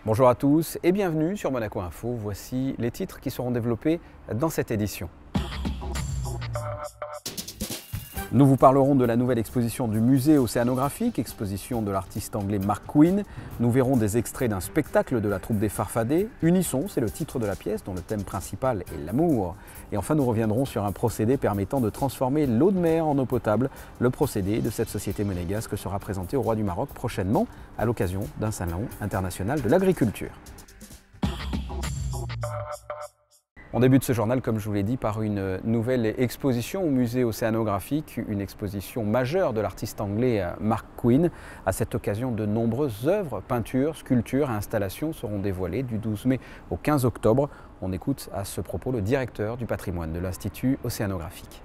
Bonjour à tous et bienvenue sur Monaco Info. Voici les titres qui seront développés dans cette édition. Nous vous parlerons de la nouvelle exposition du musée océanographique, exposition de l'artiste anglais Mark Quinn. Nous verrons des extraits d'un spectacle de la troupe des Farfadets. Unisson, c'est le titre de la pièce dont le thème principal est l'amour. Et enfin, nous reviendrons sur un procédé permettant de transformer l'eau de mer en eau potable. Le procédé de cette société monégasque sera présenté au roi du Maroc prochainement à l'occasion d'un salon international de l'agriculture. On débute ce journal, comme je vous l'ai dit, par une nouvelle exposition au musée océanographique, une exposition majeure de l'artiste anglais Mark Quinn. À cette occasion, de nombreuses œuvres, peintures, sculptures et installations seront dévoilées du 12 mai au 15 octobre. On écoute à ce propos le directeur du patrimoine de l'Institut océanographique.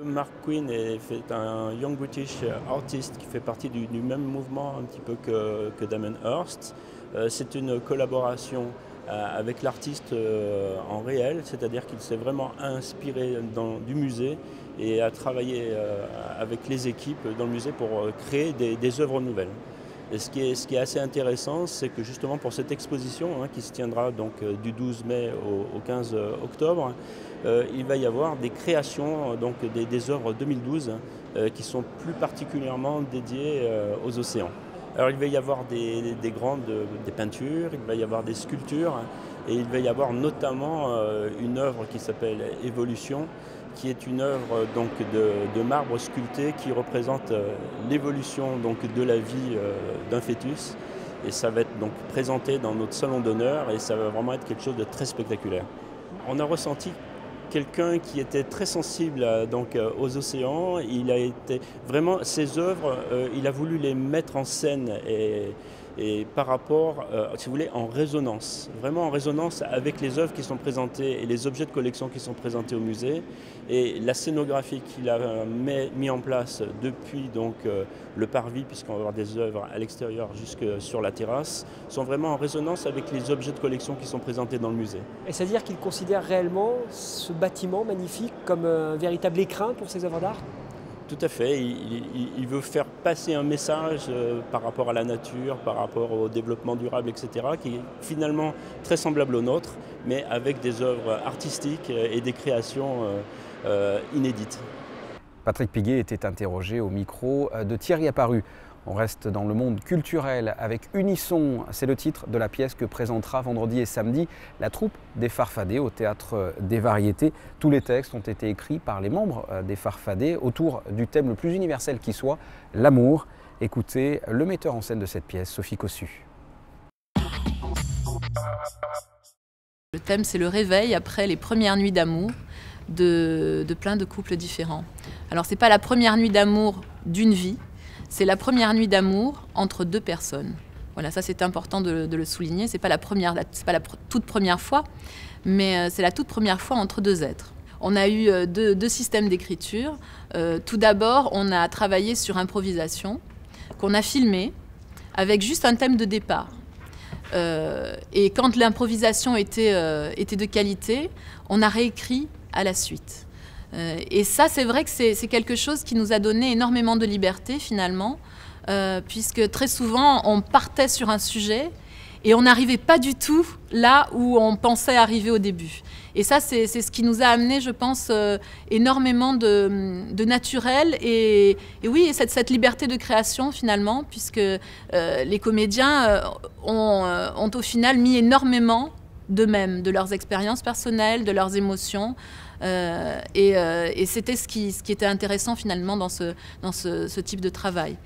Mark Quinn est un Young British artist qui fait partie du même mouvement un petit peu que Damien Hirst. C'est une collaboration avec l'artiste en réel, c'est-à-dire qu'il s'est vraiment inspiré du musée et a travaillé avec les équipes dans le musée pour créer des œuvres nouvelles. Et ce qui est assez intéressant, c'est que justement pour cette exposition qui se tiendra donc du 12 mai au 15 octobre, il va y avoir des créations, donc des œuvres 2012 qui sont plus particulièrement dédiées aux océans. Alors il va y avoir des peintures, il va y avoir des sculptures et il va y avoir notamment une œuvre qui s'appelle Évolution, qui est une œuvre donc de marbre sculpté qui représente l'évolution donc de la vie d'un fœtus. Et ça va être donc présenté dans notre salon d'honneur et ça va vraiment être quelque chose de très spectaculaire. On a ressenti quelqu'un qui était très sensible aux océans. Il a été vraiment, ses œuvres, il a voulu les mettre en scène et par rapport, si vous voulez, en résonance, vraiment en résonance avec les œuvres qui sont présentées et les objets de collection qui sont présentés au musée. Et la scénographie qu'il a mis en place depuis le parvis, puisqu'on va avoir des œuvres à l'extérieur jusque sur la terrasse, sont vraiment en résonance avec les objets de collection qui sont présentés dans le musée. Et c'est-à-dire qu'il considère réellement ce bâtiment magnifique comme un véritable écrin pour ses œuvres d'art ? Tout à fait, il veut faire passer un message par rapport à la nature, par rapport au développement durable, etc., qui est finalement très semblable au nôtre, mais avec des œuvres artistiques et des créations inédites. Patrick Piguet était interrogé au micro de Thierry Apparu. On reste dans le monde culturel avec Unisson, c'est le titre de la pièce que présentera vendredi et samedi la troupe des Farfadets au Théâtre des Variétés. Tous les textes ont été écrits par les membres des Farfadets autour du thème le plus universel qui soit, l'amour. Écoutez le metteur en scène de cette pièce, Sophie Cossu. Le thème, c'est le réveil après les premières nuits d'amour de plein de couples différents. Alors, ce n'est pas la première nuit d'amour d'une vie, c'est la première nuit d'amour entre deux personnes. Voilà, ça c'est important de le souligner. C'est pas la toute première fois, mais c'est la toute première fois entre deux êtres. On a eu deux systèmes d'écriture. Tout d'abord, on a travaillé sur improvisation, qu'on a filmé avec juste un thème de départ. Et quand l'improvisation était de qualité, on a réécrit à la suite. Et ça, c'est vrai que c'est quelque chose qui nous a donné énormément de liberté, finalement, puisque très souvent, on partait sur un sujet et on n'arrivait pas du tout là où on pensait arriver au début. Et ça, c'est ce qui nous a amené, je pense, énormément de naturel et oui, cette liberté de création, finalement, puisque les comédiens ont au final mis énormément d'eux-mêmes, de leurs expériences personnelles, de leurs émotions. Et c'était ce qui était intéressant finalement dans ce type de travail.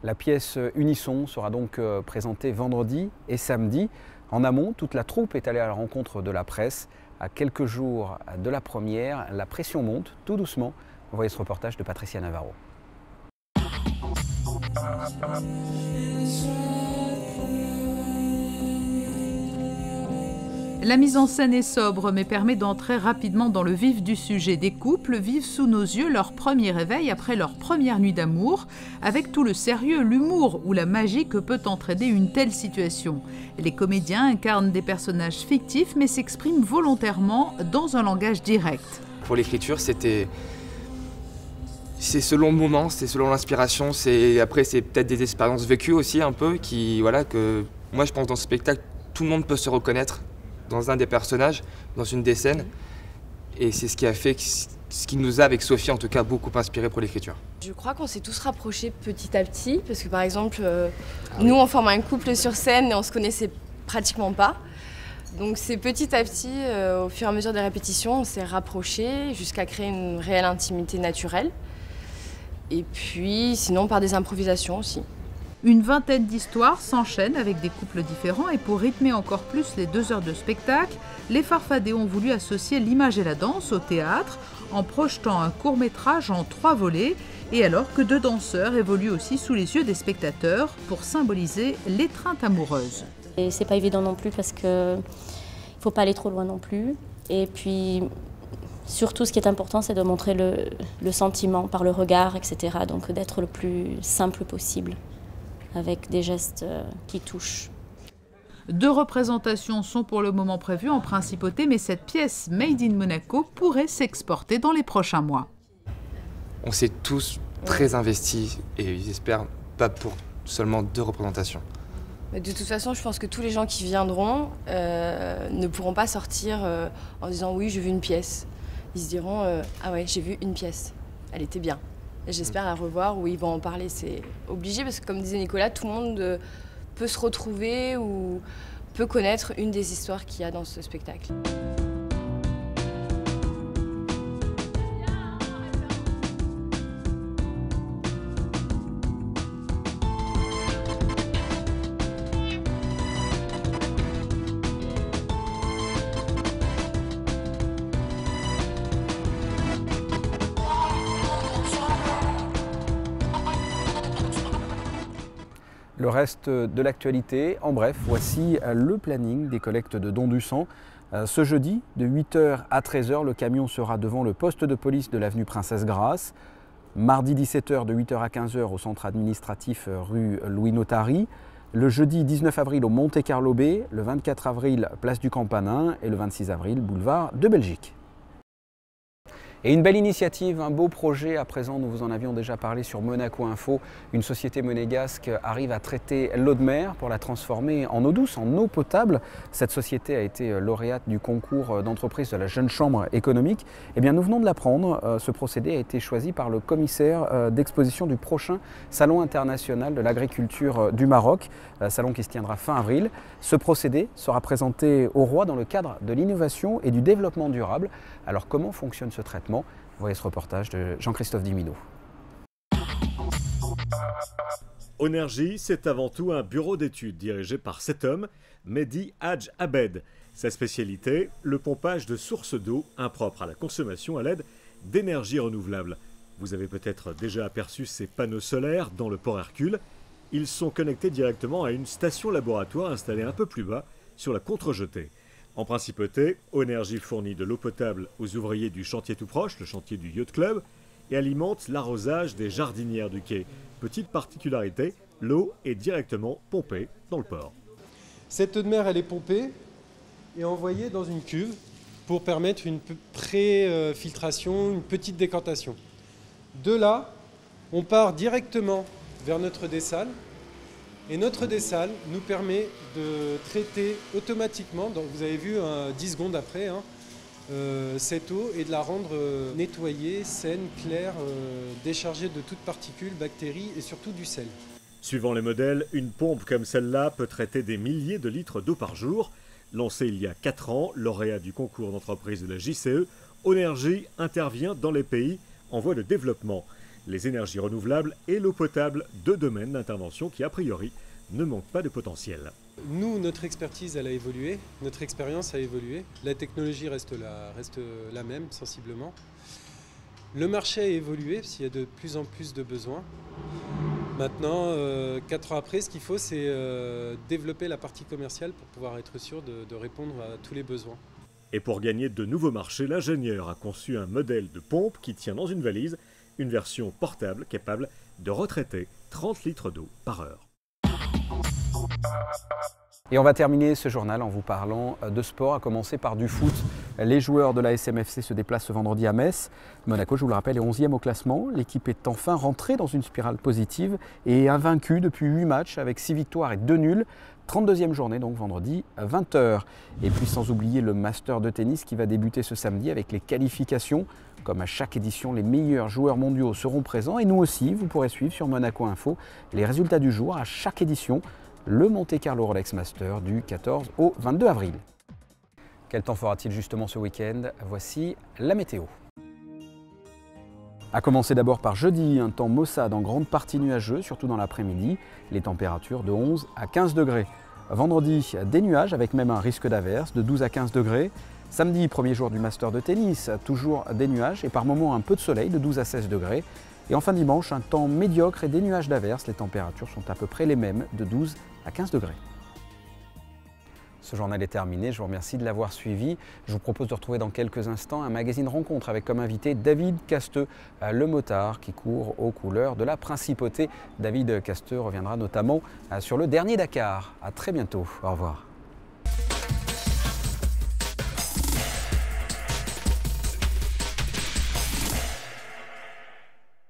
La pièce Unisson sera donc présentée vendredi et samedi. En amont, toute la troupe est allée à la rencontre de la presse. À quelques jours de la première, la pression monte tout doucement. Vous voyez ce reportage de Patricia Navarro. La mise en scène est sobre mais permet d'entrer rapidement dans le vif du sujet. Des couples vivent sous nos yeux leur premier réveil après leur première nuit d'amour, avec tout le sérieux, l'humour ou la magie que peut entraîner une telle situation. Les comédiens incarnent des personnages fictifs mais s'expriment volontairement dans un langage direct. Pour l'écriture, c'était C'est selon le moment, c'est selon l'inspiration, après c'est peut-être des expériences vécues aussi un peu, que moi je pense dans ce spectacle, tout le monde peut se reconnaître dans un des personnages, dans une des scènes, et c'est ce qui a fait, ce qui nous a avec Sophie en tout cas beaucoup inspiré pour l'écriture. Je crois qu'on s'est tous rapprochés petit à petit, parce que par exemple, nous on forme un couple sur scène et on se connaissait pratiquement pas. Donc c'est petit à petit, au fur et à mesure des répétitions, on s'est rapprochés jusqu'à créer une réelle intimité naturelle. Et puis sinon par des improvisations aussi. Une vingtaine d'histoires s'enchaînent avec des couples différents et pour rythmer encore plus les 2 heures de spectacle, les Farfadets ont voulu associer l'image et la danse au théâtre en projetant un court-métrage en 3 volets et alors que 2 danseurs évoluent aussi sous les yeux des spectateurs pour symboliser l'étreinte amoureuse. Et c'est pas évident non plus parce qu'il faut pas aller trop loin non plus. Et puis surtout ce qui est important c'est de montrer le sentiment par le regard, etc. Donc d'être le plus simple possible avec des gestes qui touchent. 2 représentations sont pour le moment prévues en principauté, mais cette pièce Made in Monaco pourrait s'exporter dans les prochains mois. On s'est tous très investis et j'espère pas pour seulement 2 représentations. Mais de toute façon, je pense que tous les gens qui viendront ne pourront pas sortir en disant oui, j'ai vu une pièce. Ils se diront ah ouais, j'ai vu une pièce, elle était bien. Et j'espère la revoir où ils vont en parler. C'est obligé parce que comme disait Nicolas, tout le monde peut se retrouver ou peut connaître une des histoires qu'il y a dans ce spectacle. Le reste de l'actualité, en bref, voici le planning des collectes de dons du sang. Ce jeudi, de 8h à 13h, le camion sera devant le poste de police de l'avenue Princesse Grasse. Mardi 17h, de 8h à 15h, au centre administratif rue Louis Notari. Le jeudi 19 avril, au Monte-Carlo Bay. Le 24 avril, place du Campanin. Et le 26 avril, boulevard de Belgique. Et une belle initiative, un beau projet. À présent, nous vous en avions déjà parlé sur Monaco Info. Une société monégasque arrive à traiter l'eau de mer pour la transformer en eau douce, en eau potable. Cette société a été lauréate du concours d'entreprise de la Jeune Chambre économique. Eh bien, nous venons de l'apprendre. Ce procédé a été choisi par le commissaire d'exposition du prochain Salon international de l'agriculture du Maroc, salon qui se tiendra fin avril. Ce procédé sera présenté au roi dans le cadre de l'innovation et du développement durable. Alors, comment fonctionne ce traitement ? Voyez ce reportage de Jean-Christophe Dimino. Onergy, c'est avant tout un bureau d'études dirigé par cet homme, Mehdi Hadj Abed. Sa spécialité, le pompage de sources d'eau impropres à la consommation à l'aide d'énergie renouvelable. Vous avez peut-être déjà aperçu ces panneaux solaires dans le port Hercule. Ils sont connectés directement à une station laboratoire installée un peu plus bas sur la contre-jetée. En principauté, Onergy fournit de l'eau potable aux ouvriers du chantier tout proche, le chantier du Yacht Club, et alimente l'arrosage des jardinières du quai. Petite particularité, l'eau est directement pompée dans le port. Cette eau de mer, elle est pompée et envoyée dans une cuve pour permettre une pré-filtration, une petite décantation. De là, on part directement vers notre dessalle. Et notre dessalle nous permet de traiter automatiquement, donc vous avez vu 10 secondes après, cette eau et de la rendre nettoyée, saine, claire, déchargée de toutes particules, bactéries et surtout du sel. Suivant les modèles, une pompe comme celle-là peut traiter des milliers de litres d'eau par jour. Lancée il y a 4 ans, lauréat du concours d'entreprise de la JCE, Onergy intervient dans les pays en voie de développement. Les énergies renouvelables et l'eau potable, 2 domaines d'intervention qui, a priori, ne manquent pas de potentiel. Nous, notre expertise, elle a évolué, notre expérience a évolué, la technologie reste la même, sensiblement. Le marché a évolué, parce qu'il y a de plus en plus de besoins. Maintenant, 4 ans après, ce qu'il faut, c'est développer la partie commerciale pour pouvoir être sûr de répondre à tous les besoins. Et pour gagner de nouveaux marchés, l'ingénieur a conçu un modèle de pompe qui tient dans une valise, une version portable capable de retraiter 30 litres d'eau par heure. Et on va terminer ce journal en vous parlant de sport, à commencer par du foot. Les joueurs de la SMFC se déplacent ce vendredi à Metz. Monaco, je vous le rappelle, est 11e au classement. L'équipe est enfin rentrée dans une spirale positive et est invaincue depuis 8 matchs avec 6 victoires et 2 nuls. 32e journée, donc vendredi à 20h. Et puis sans oublier le Master de tennis qui va débuter ce samedi avec les qualifications. Comme à chaque édition, les meilleurs joueurs mondiaux seront présents. Et nous aussi, vous pourrez suivre sur Monaco Info les résultats du jour à chaque édition. Le Monte Carlo Rolex Master du 14 au 22 avril. Quel temps fera-t-il justement ce week-end? Voici la météo. A commencer d'abord par jeudi, un temps maussade en grande partie nuageux, surtout dans l'après-midi. Les températures de 11 à 15 degrés. Vendredi, des nuages avec même un risque d'averse de 12 à 15 degrés. Samedi, premier jour du Master de tennis, toujours des nuages et par moments un peu de soleil de 12 à 16 degrés. Et enfin dimanche, un temps médiocre et des nuages d'averse. Les températures sont à peu près les mêmes, de 12 à 15 degrés. Ce journal est terminé, je vous remercie de l'avoir suivi. Je vous propose de retrouver dans quelques instants un magazine rencontre avec comme invité David Casteux, le motard qui court aux couleurs de la Principauté. David Casteux reviendra notamment sur le dernier Dakar. À très bientôt, au revoir.